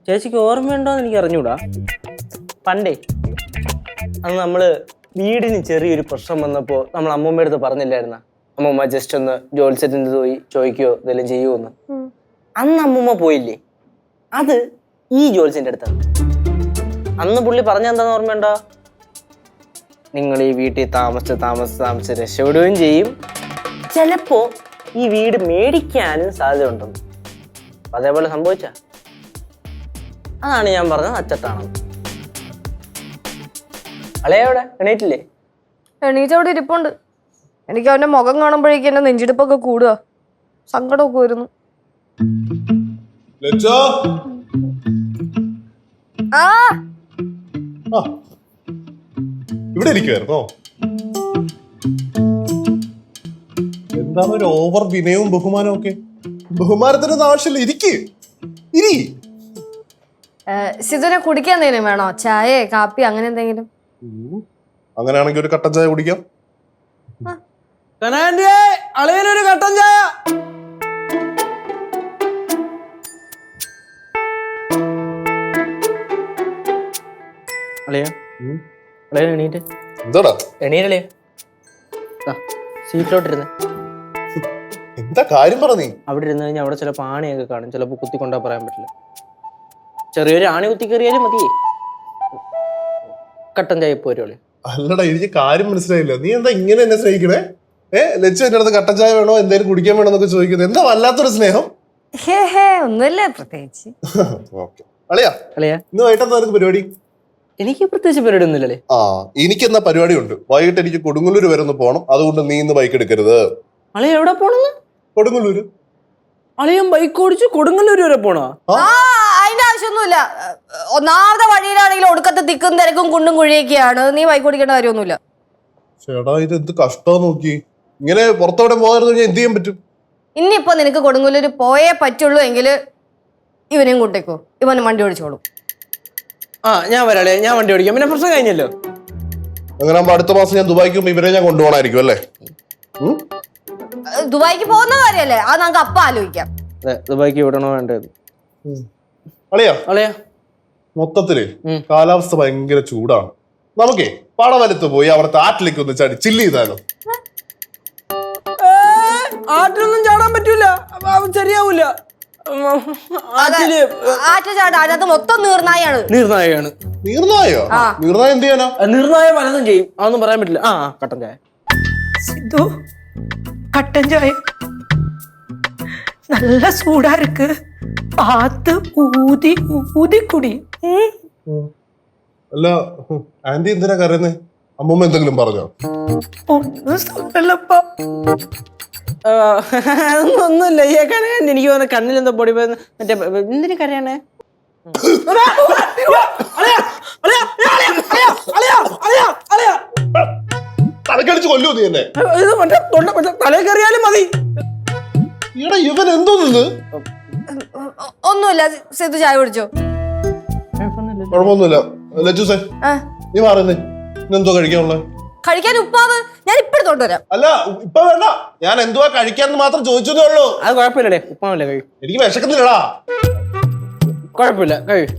ചേച്ചിക്ക് ഓർമ്മയുണ്ടോന്ന് എനിക്ക് അറിഞ്ഞൂടാ. പണ്ടേ അന്ന് നമ്മള് വീടിന് ചെറിയൊരു പ്രശ്നം വന്നപ്പോ നമ്മൾ അമ്മൂമ്മ അടുത്ത് പറഞ്ഞില്ലായിരുന്ന, അമ്മൂമ്മ ജസ്റ്റ് ഒന്ന് ജോലിസെറ്റിന്റെ പോയി ചോദിക്കോ ഇതെല്ലാം ചെയ്യുമോന്ന്. അന്ന് അമ്മൂമ്മ പോയില്ലേ, അത് ഈ ജോലിസിന്റെ അടുത്താണ്. അന്ന് പുള്ളി പറഞ്ഞ എന്താന്ന് ഓർമ്മയുണ്ടോ? നിങ്ങൾ ഈ വീട്ടിൽ താമസിച്ച് രക്ഷപ്പെടുകയും ചെയ്യും, ചിലപ്പോ ഈ വീട് മേടിക്കാനും സാധ്യത ഉണ്ടെന്ന്. അതേപോലെ സംഭവിച്ച അതാണ് ഞാൻ പറഞ്ഞത് അച്ചട്ടാണെന്ന്. അളയോടെ എണീറ്റില്ലേ? എണീച്ചവിടെ ഇരിപ്പുണ്ട്. എനിക്ക് അവന്റെ മുഖം കാണുമ്പോഴേക്കും എന്റെ നെഞ്ചിടിപ്പൊക്കെ കൂടുക, സങ്കടമൊക്കെ വരുന്നു. ഇവിടെ ഇരിക്കുവായിരുന്നോ? എന്താണ് ഒരു ഓവർ വിനയവും ബഹുമാനവും ഒക്കെ? ബഹുമാനത്തിന്റെ ആവശ്യമില്ല, ഇരി. സിധുവിനെ കുടിക്കാൻ എന്തെങ്കിലും വേണോ? ചായ, കാപ്പി, അങ്ങനെ എന്തെങ്കിലും? അങ്ങനെയാണെങ്കിൽ ഒരു കട്ടൻ ചായ കുടിക്കാം. അളയിലൊരു കട്ടൻ ചായ. എണീറ്റ് എന്താടാ? എണീരളേ, സീറ്റിലോട്ടിരുന്ന്. എന്താ കാര്യം പറ? നീ അവിടെ ഇരുന്ന് കഴിഞ്ഞാൽ അവിടെ ചിലപ്പോൾ ആണിയൊക്കെ കാണും, ചിലപ്പോൾ കുത്തിക്കൊണ്ടാ പറയാൻ പറ്റില്ല. ചെറിയൊരു ആണി കുത്തി കയറിയാലും മതി. കട്ടൻ ചായ ഇപ്പൊ വരുവളെ. അല്ലടാ, എനിക്ക് കാര്യം മനസ്സിലായില്ല. നീ എന്താ ഇങ്ങനെ എന്നെ സ്നേഹിക്കണേ? ലച്ചു എന്റെ അടുത്ത് കട്ടൻ ചായ വേണോ എന്തേലും കുടിക്കാൻ വേണോ എന്നൊക്കെ ചോദിക്കുന്നത് എന്താ വല്ലാത്തൊരു സ്നേഹം? ഒന്നുമില്ല പ്രത്യേകിച്ച്. അളിയാ, ഇന്ന് വൈകിട്ടെന്താ നിനക്ക് പരിപാടി? എനിക്ക് പ്രത്യേകിച്ച് പരിപാടി ഒന്നുമില്ലല്ലേ. എനിക്കെന്നാ പരിപാടി ഉണ്ട്. വൈകിട്ട് എനിക്ക് കൊടുങ്ങല്ലൂർ വരെ ഒന്ന് പോണം. അതുകൊണ്ട് നീ ഇന്ന് ബൈക്ക് എടുക്കരുത്. അളിയ എവിടെ പോണെന്ന്? കൊടുങ്ങല്ലൂര്. അളിയൻ ബൈക്ക് ഓടിച്ച് കൊടുങ്ങല്ലൂർ വരെ പോണോ? അതിന്റെ ആവശ്യമൊന്നുമില്ല. ഒന്നാമത്തെ വഴിയിലാണെങ്കിൽ ഒടുക്കത്തെ തിക്കും തിരക്കും കുണ്ടും കുഴിയൊക്കെയാണ്. നീ ബൈക്ക് ഓടിക്കേണ്ട കാര്യമൊന്നുമില്ല. ചേട്ടാ, ഇത് എന്ത് കഷ്ടം നോക്കി. ഇങ്ങനെ പുറത്തോടെ പോകാതെ എന്ത് ചെയ്യാൻ പറ്റും? ഇനിയിപ്പോ നിനക്ക് കൊടുങ്ങല്ലൂര് പോയേ പറ്റുള്ളൂ എങ്കിൽ ഇവനെയും കൂട്ടിക്കോ. ഇവന് വണ്ടി ഓടിച്ചോളൂ. ഞാൻ വരാളെ, ഞാൻ വണ്ടി ഓടിക്കാം. പിന്നെ പ്രശ്നം കഴിഞ്ഞല്ലോ. അങ്ങനെ അടുത്ത മാസം ഞാൻ ദുബായിക്ക് പോകുമ്പോ ഇവരെ ഞാൻ കൊണ്ടുപോകണായിരിക്കും അല്ലേ? ദുബായിക്ക് പോകുന്ന കാര്യല്ലേ, അത് നമുക്ക് അപ്പം ആലോചിക്കാം. ദുബായിക്ക് വിടണോ വേണ്ടത്? അളിയാ, മൊത്തത്തില് കാലാവസ്ഥ ഭയങ്കര ചൂടാണ്. നമുക്കേ പടവലത്ത് പോയി അവിടുത്തെ ആറ്റിലേക്ക് ഒന്ന് ചാടി ചില്ല് ചെയ്താലോ? ആറ്റിലൊന്നും ചാടാൻ പറ്റൂല, ശരിയാവൂല. അതിനകത്ത് മൊത്തം നീർനായാണ്. നീർനായോ? നീർനായ എന്ത് ചെയ്യാനാ? നീർനായ പലതും ചെയ്യും, അതൊന്നും പറയാൻ പറ്റില്ല. കട്ടൻ ചായ. സിദ്ധു, കട്ടൻ ചായ നല്ല ചൂടാ இருக்கு. പാത്ത് ഊതി ഊതി കുടി. അല്ല, ആന്റി എന്തിനാ കരയുന്നേ? അമ്മൂമ്മ എന്തെങ്കിലും പറഞ്ഞോ? ഒന്നുമില്ല. ഈ കരയാൻ എനിക്ക് തോന്നുന്നു കണ്ണിലെന്തോ പൊടി പോയെന്ന്. മറ്റേ എന്തിനു കരയാണേ? തലക്കടിച്ച് കൊല്ലൂ നീ എന്നെ. ഇത് മറ്റേ തലയിൽ കയറിയാലും മതി. ഇവൻ എന്തോ നിന്ന്? ഒന്നുമില്ല. സിധു ചായ കുടിച്ചോ? കുഴപ്പമൊന്നുമില്ല. ലജുസേ, നീ മാറുന്നേ. ഇന്നെന്തോ കഴിക്കാനുള്ളത്? കഴിക്കാൻ ഉപ്പാവ് ഞാൻ ഇപ്പഴത്തോട്ട് വരാം. അല്ല, ഇപ്പൊ വേണ്ട. ഞാൻ എന്തുവാ കഴിക്കാന്ന് മാത്രം ചോദിച്ചതേ ഉള്ളൂ. അത് കുഴപ്പമില്ലടേ, ഉപ്പാവല്ലേ കഴിയും. എനിക്ക് വിശക്കുന്നില്ലടാ. കുഴപ്പമില്ല, കഴിയും.